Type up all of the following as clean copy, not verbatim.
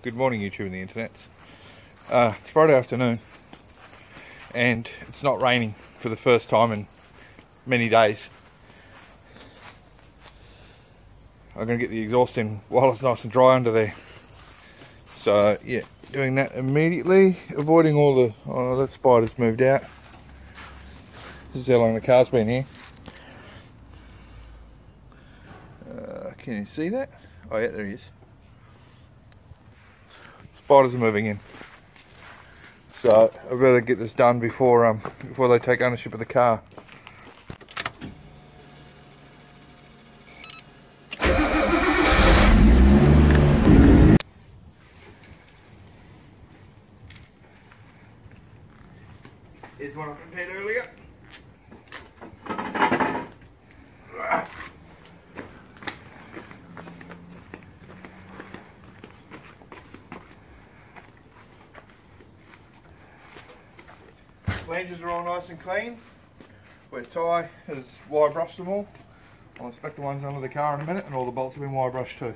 Good morning, YouTube and the internet. It's Friday afternoon and it's not raining for the first time in many days. I'm going to get the exhaust in while it's nice and dry under there. So yeah, doing that immediately, avoiding all the... oh, that spider's moved out. This is how long the car's been here. Can you see that? Oh yeah, there he is. Spiders are moving in, so I better get this done before they take ownership of the car. Here's one I prepared earlier. Flanges are all nice and clean. Where Ty has wire brushed them all. I'll inspect the ones under the car in a minute, and all the bolts have been wire brushed too.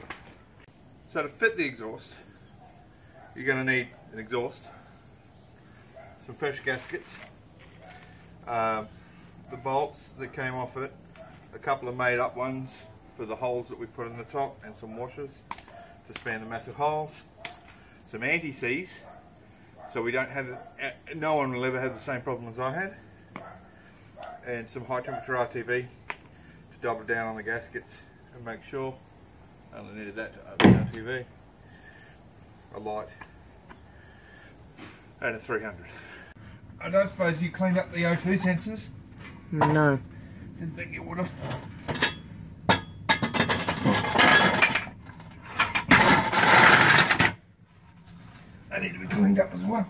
So to fit the exhaust, you're going to need an exhaust, some fresh gaskets, the bolts that came off it, a couple of made up ones for the holes that we put in the top, and some washers to span the massive holes, some anti-seize so we don't have no one will ever have the same problem as I had, and some high temperature RTV to double down on the gaskets and make sure. I only needed that to open the RTV, a light, and a 300. I don't suppose you cleaned up the O2 sensors? No. Didn't think you would have. They need to be cleaned up as well.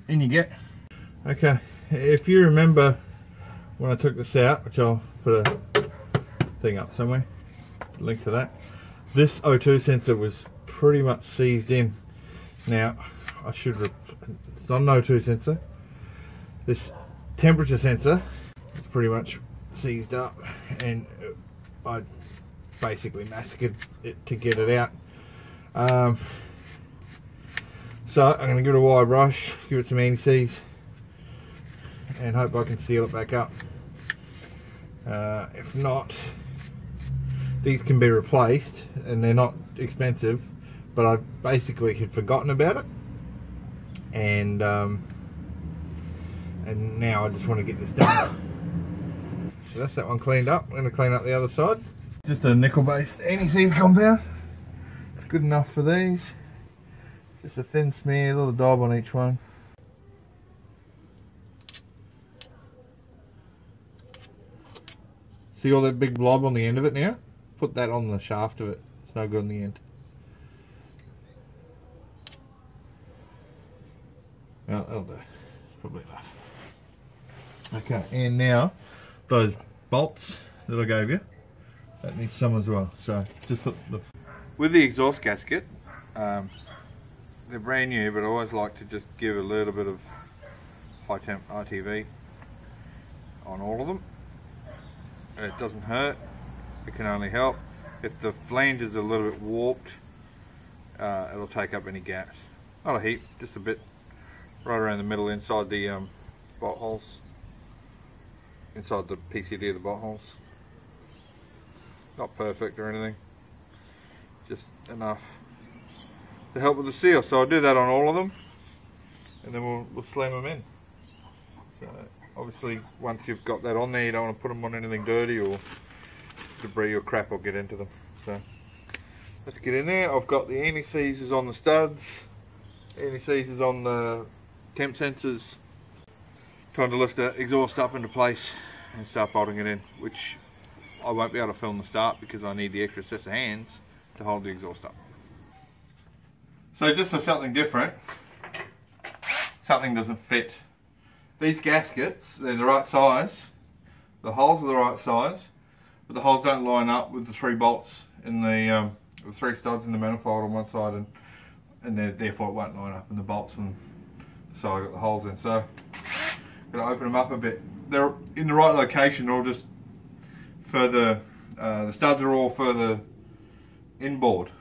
In you get. Okay, if you remember when I took this out, which I'll put a thing up somewhere, link to that, this O2 sensor was pretty much seized in. Now, it's not an O2 sensor. This temperature sensor is pretty much seized up, and I basically massacred it to get it out. So I'm going to give it a wire brush, give it some anti-seize, and hope I can seal it back up. If not, these can be replaced and they're not expensive, but I basically had forgotten about it, and now I just want to get this done. So that's that one cleaned up. I'm going to clean up the other side. Just a nickel based anti-seize compound. It's good enough for these. Just a thin smear, a little daub on each one. See all that big blob on the end of it now? Put that on the shaft of it. It's no good on the end. No, that'll do. Probably enough. Okay, and now those bolts that I gave you, that needs some as well. So just put the... With the exhaust gasket, they're brand new, but I always like to just give a little bit of high temp RTV on all of them. It doesn't hurt, it can only help. If the flange is a little bit warped, it'll take up any gaps. Not a heap, just a bit right around the middle inside the bolt holes, inside the PCD of the bolt holes. Not perfect or anything, just enough to help with the seal. So I'll do that on all of them, and then we'll slam them in. So obviously once you've got that on there, you don't want to put them on anything dirty or debris or crap will get into them. So let's get in there. I've got the anti-seizes on the studs, anti-seizes on the temp sensors. Trying to lift the exhaust up into place and start bolting it in, which I won't be able to film the start because I need the extra set of hands to hold the exhaust up. So just for something different, something doesn't fit. These gaskets, they're the right size, the holes are the right size, but the holes don't line up with the three bolts in the three studs in the manifold on one side, and therefore it won't line up in the bolts on the side I got the holes in. So I'm going to open them up a bit they're in the right location, or just further, the studs are all further inboard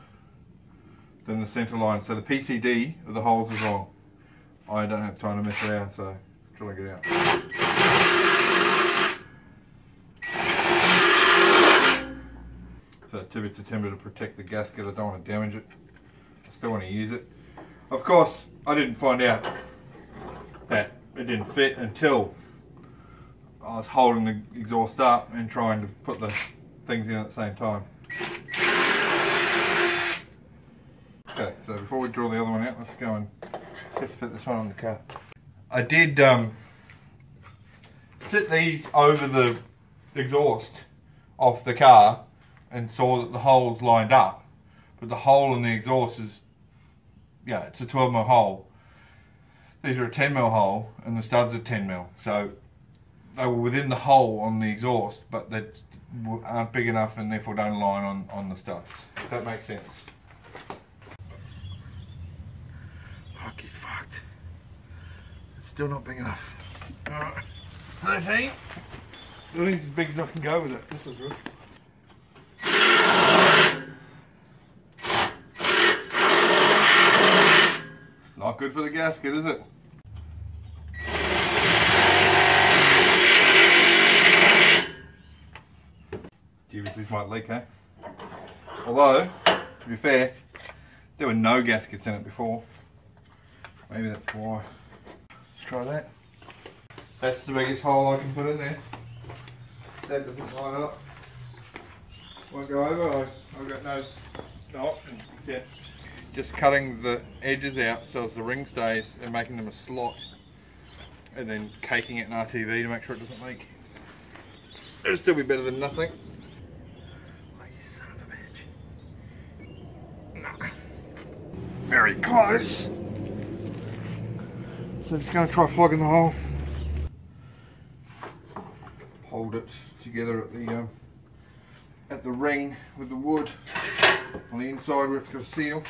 than the center line. So the PCD of the holes is wrong. I don't have time to mess around, so I'm trying to get out. So it's 2 bits of timber to protect the gasket. I don't want to damage it. I still want to use it. Of course, I didn't find out that it didn't fit until I was holding the exhaust up and trying to put the things in at the same time. Okay, so before we draw the other one out, let's go and test fit this one on the car. I did sit these over the exhaust off the car and saw that the holes lined up, but the hole in the exhaust is, yeah, it's a 12mm hole. These are a 10mm hole and the studs are 10mm, so they were within the hole on the exhaust, but they aren't big enough and therefore don't line on the studs. If that makes sense. Oh, get fucked. It's still not big enough. Alright, 13. I think it's as big as I can go with it. This is good. It's not good for the gasket, is it? These might leak, eh? Although, to be fair, there were no gaskets in it before. Maybe that's why. Let's try that. That's the biggest hole I can put in there. That doesn't line up. Won't go over. I've got no option except just cutting the edges out so as the ring stays and making them a slot, and then caking it in RTV to make sure it doesn't leak. It'll still be better than nothing. Very close. So I'm just going to try flogging the hole. Hold it together at the ring with the wood on the inside where it's got a seal.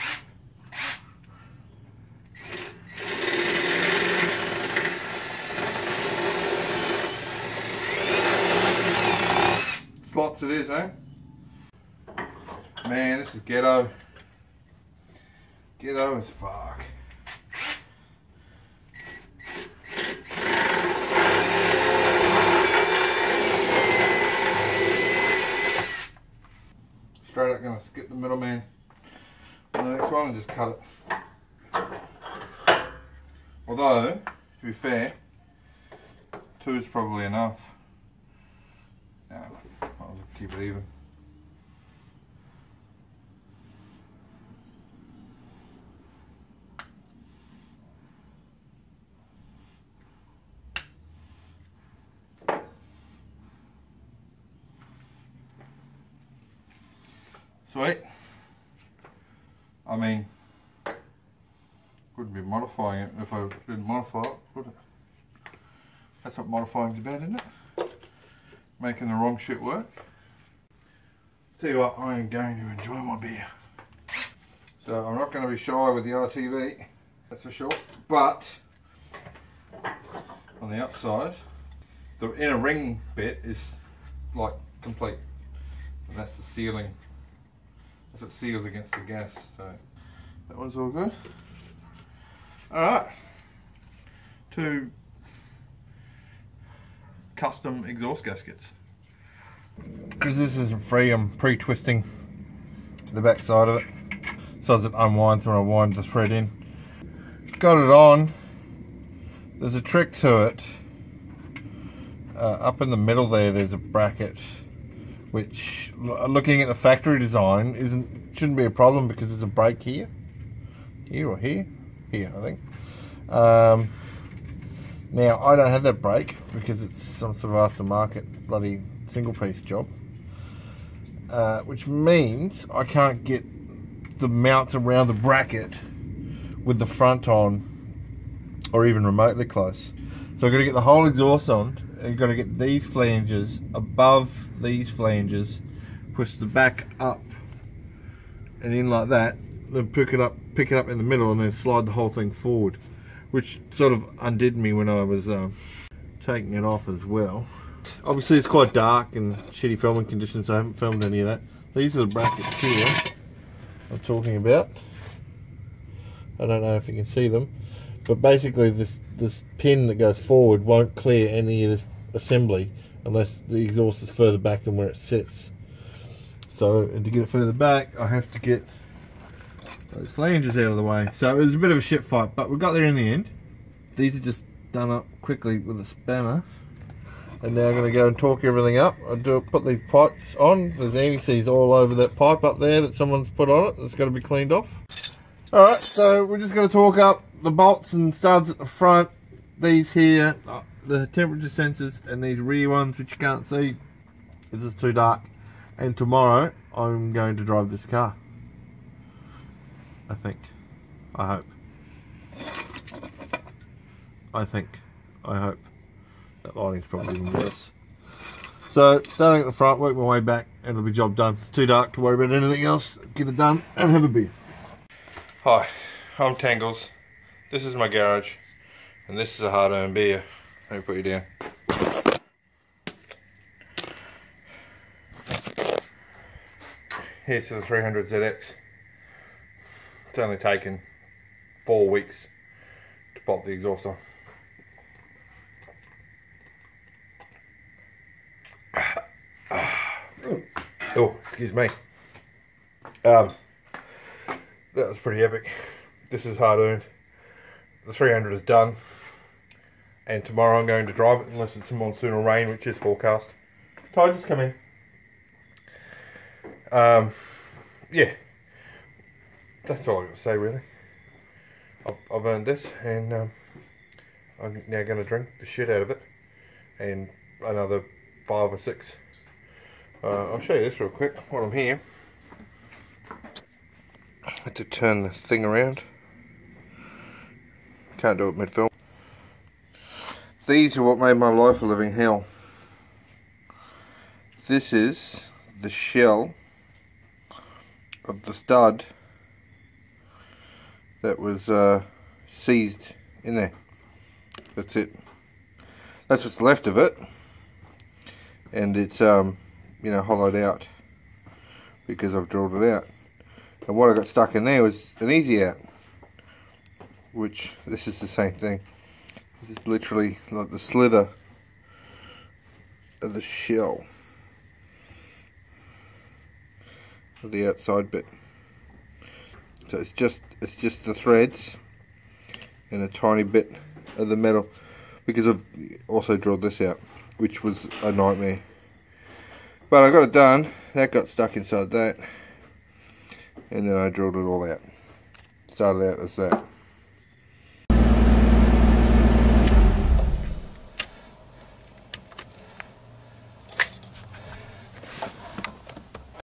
Slots it is, eh? Man, this is ghetto. Ghetto as fuck. Straight up gonna skip the middleman on the next one and just cut it. Although, to be fair, 2 is probably enough. No, I'll just keep it even. Sweet. I mean, wouldn't be modifying it if I didn't modify it, would it? That's what modifying's about, isn't it? Making the wrong shit work. Tell you what, I am going to enjoy my beer. So I'm not going to be shy with the RTV, that's for sure. But on the upside, the inner ring bit is like complete, and that's the sealing. It seals against the gas, so that one's all good. Alright, 2 custom exhaust gaskets. Because this isn't free, I'm pre-twisting the back side of it so as it unwinds when I wind the thread in. Got it on. There's a trick to it. Up in the middle there's a bracket, which, looking at the factory design, shouldn't be a problem because there's a brake here or here, I think. Now I don't have that brake because it's some sort of aftermarket bloody single piece job, which means I can't get the mounts around the bracket with the front on or even remotely close. So I've got to get the whole exhaust on. You've got to get these flanges above these flanges, push the back up and in like that, then pick it up in the middle and then slide the whole thing forward, which sort of undid me when I was taking it off as well. Obviously it's quite dark and shitty filming conditions, so I haven't filmed any of that. These are the brackets here I'm talking about. I don't know if you can see them, but basically this pin that goes forward won't clear any of this assembly unless the exhaust is further back than where it sits. So, and to get it further back, I have to get those flanges out of the way. So it was a bit of a shit fight, but we got there in the end. These are just done up quickly with a spanner. And now I'm going to go and torque everything up. Put these pipes on. There's anti-seize all over that pipe up there that someone's put on it. That's got to be cleaned off. Alright, so we're just going to torque up the bolts and studs at the front. These here, the temperature sensors, and these rear ones which you can't see. This is too dark. And tomorrow I'm going to drive this car. I think. I hope. I hope. That lighting's probably even worse. So, starting at the front, work my way back, and it'll be job done. It's too dark to worry about anything else. Get it done and have a beer. Hi, I'm Tangles. This is my garage, and this is a hard-earned beer. Let me put you down. Here's the 300 ZX. It's only taken 4 weeks to bolt the exhaust on. Oh, excuse me. That was pretty epic. This is hard earned. The 300 is done, and tomorrow I'm going to drive it unless it's monsoonal rain, which is forecast. Ty, just come in. Yeah, that's all I've got to say really. I've earned this, and I'm now going to drink the shit out of it, and another 5 or 6. I'll show you this real quick while I'm here. I had to turn the thing around. Can't do it mid-film. These are what made my life a living hell. This is the shell of the stud that was seized in there. That's it. That's what's left of it, and it's you know, hollowed out because I've drilled it out. And what I got stuck in there was an easy out, which this is the same thing. This is literally like the slither of the shell of the outside bit. So it's just the threads and a tiny bit of the metal, because I've also drilled this out, which was a nightmare. But I got it done. That got stuck inside that, and then I drilled it all out. Started out as that.